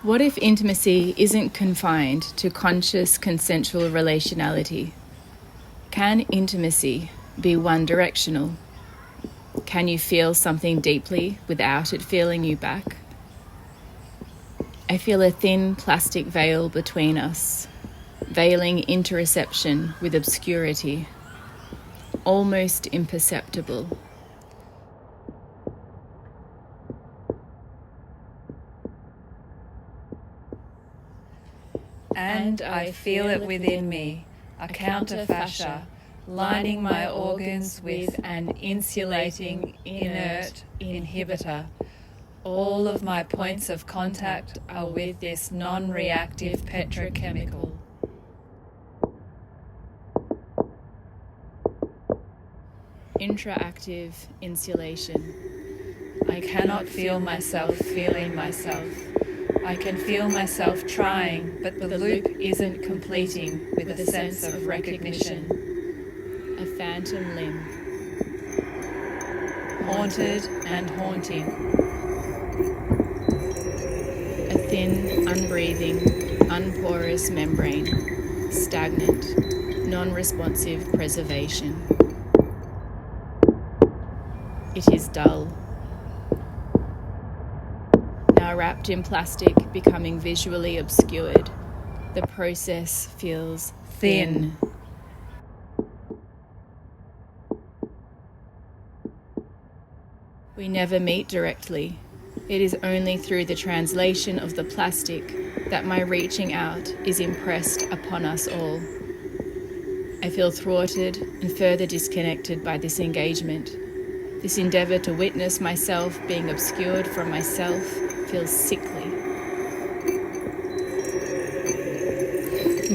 What if intimacy isn't confined to conscious consensual relationality? Can intimacy be one-directional? Can you feel something deeply without it feeling you back? I feel a thin plastic veil between us, veiling interoception with obscurity, almost imperceptible. And I feel it within me, a counterfascia, lining my organs with an insulating, inert inhibitor. All of my points of contact are with this non-reactive petrochemical. Intraactive insulation. I cannot feel myself feeling myself. I can feel myself trying, but the loop isn't completing with a sense of recognition. A phantom limb. Haunted and haunting. A thin, unbreathing, unporous membrane. Stagnant, non-responsive preservation. It is dull. Now wrapped in plastic, becoming visually obscured. The process feels thin. We never meet directly. It is only through the translation of the plastic that my reaching out is impressed upon us all. I feel thwarted and further disconnected by this engagement. This endeavour to witness myself being obscured from myself feels sickly.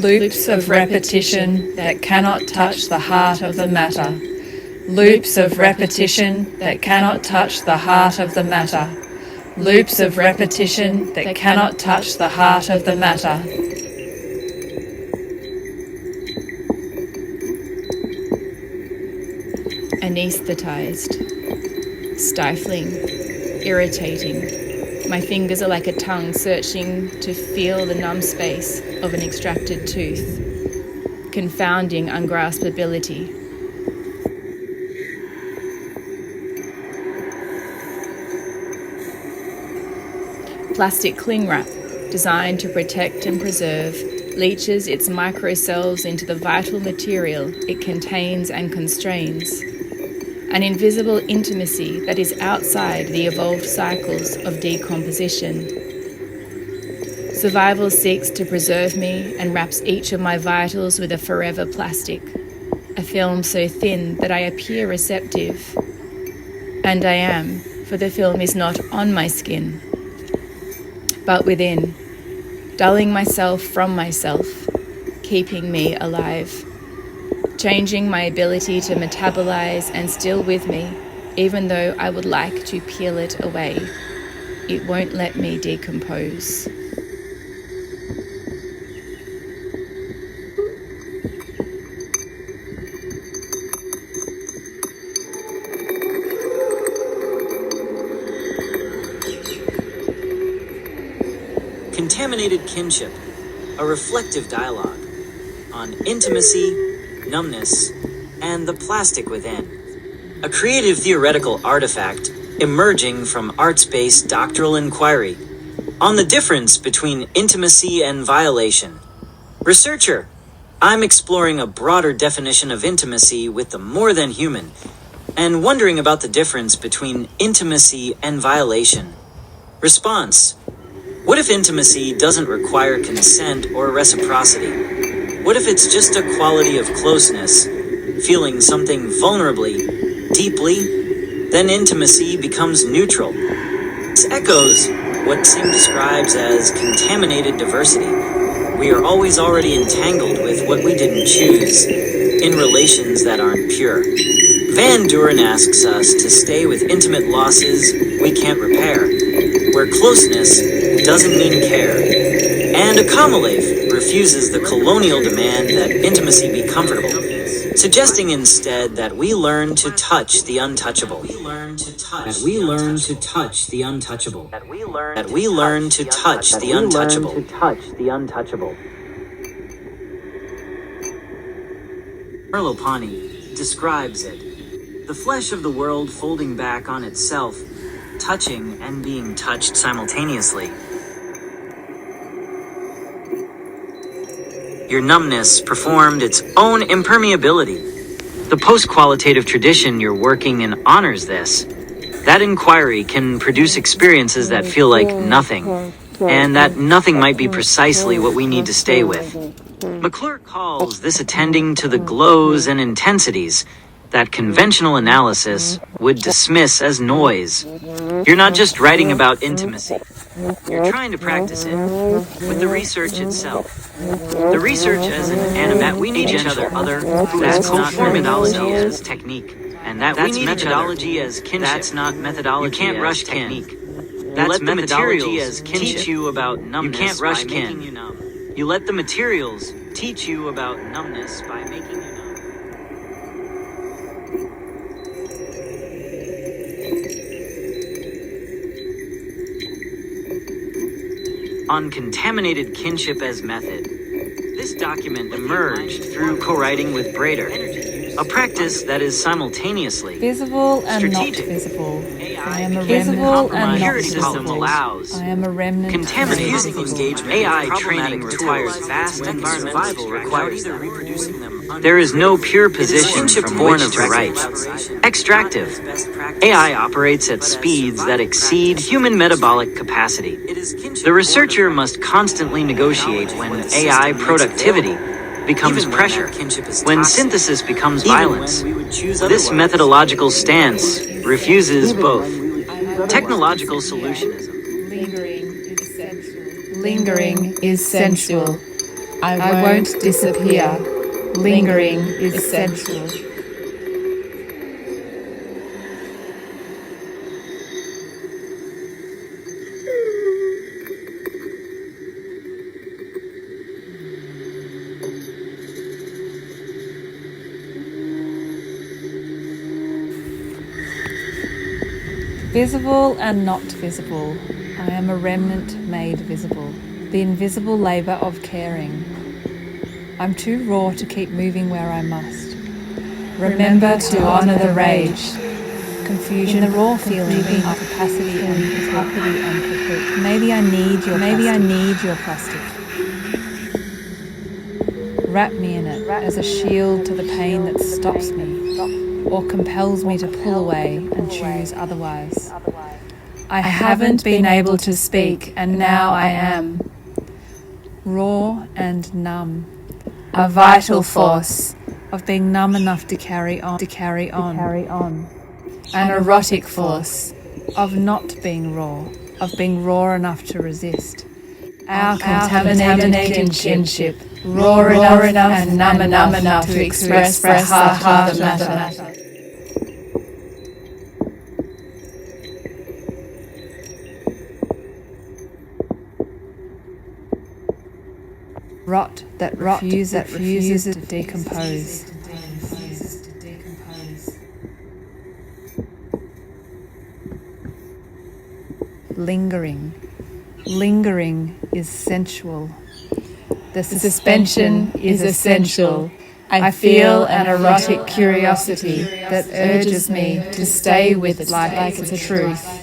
Loops of repetition that cannot touch the heart of the matter. Loops of repetition that cannot touch the heart of the matter. Loops of repetition that cannot touch the heart of the matter. Anesthetized, stifling, irritating. My fingers are like a tongue searching to feel the numb space of an extracted tooth, confounding ungraspability. Plastic cling wrap, designed to protect and preserve, leaches its microcells into the vital material it contains and constrains. An invisible intimacy that is outside the evolved cycles of decomposition. Survival seeks to preserve me and wraps each of my vitals with a forever plastic, a film so thin that I appear receptive. And I am, for the film is not on my skin, but within, dulling myself from myself, keeping me alive. Changing my ability to metabolize and still with me, even though I would like to peel it away. It won't let me decompose. Contaminated Kinship, a reflective dialogue on intimacy, numbness, and the plastic within. A creative theoretical artifact emerging from arts-based doctoral inquiry on the difference between intimacy and violation. Researcher, I'm exploring a broader definition of intimacy with the more than human, and wondering about the difference between intimacy and violation. Response: what if intimacy doesn't require consent or reciprocity? What if it's just a quality of closeness, feeling something vulnerably, deeply? Then intimacy becomes neutral. This echoes what Sim describes as contaminated diversity. We are always already entangled with what we didn't choose, in relations that aren't pure. Van Duren asks us to stay with intimate losses we can't repair, where closeness doesn't mean care. And Akamalev refuses the colonial demand that intimacy be comfortable, suggesting instead that we learn to touch the untouchable. That we learn to touch the untouchable. That we learn to touch the untouchable. Merleau-Ponty describes it. The flesh of the world folding back on itself, touching and being touched simultaneously. Your numbness performed its own impermeability. The post-qualitative tradition you're working in honors this. That inquiry can produce experiences that feel like nothing, and that nothing might be precisely what we need to stay with. McClure calls this attending to the glows and intensities that conventional analysis would dismiss as noise. You're not just writing about intimacy. You're trying to practice it with the research itself. The research as an animate that we need each other. That's not methodology as technique. And that we need methodology as kinship. That's not methodology. You can't rush technique. That's methodology as kinship. Teach you about numbness. You can't rush kin. You let the materials teach you about numbness by making you numb. On contaminated kinship as method, this document emerged through co-writing with Brader, a practice that is simultaneously Visible and not strategic. visible. I am a Visible remnant and not purity systems visible. allows I am a remnant. contaminated and not visible. engagement. AI training requires vast environmental survival requires them. There is no pure position from born of the right. Extractive. AI operates at speeds that exceed human metabolic capacity. The researcher must constantly negotiate when AI productivity becomes pressure, when synthesis becomes violence. This methodological stance refuses both. Technological solutionism. Lingering is sensual. I won't disappear. Lingering is sensual. Visible and not visible. I am a remnant made visible. The invisible labour of caring. I'm too raw to keep moving where I must. Remember to honour the rage. Confusion, the raw feeling of capacity and capacity. Maybe I need your plastic. Wrap me in it as a shield to the pain that stops me or compels me to pull away and choose otherwise. I haven't been able to speak, and now I am. Raw and numb. A vital force of being numb enough to carry on. An erotic force of not being raw, of being raw enough to resist. Our contaminated kinship, raw enough and numb enough to express the heart of the matter. Rot that refuses to decompose. Lingering is sensual. The suspension is essential. I feel an erotic curiosity that urges me to stay with it like it's a truth.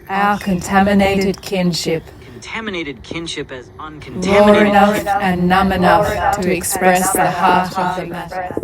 Our contaminated kinship. Contaminated kinship as Raw uncontaminated. enough and numb enough to express the heart of the matter.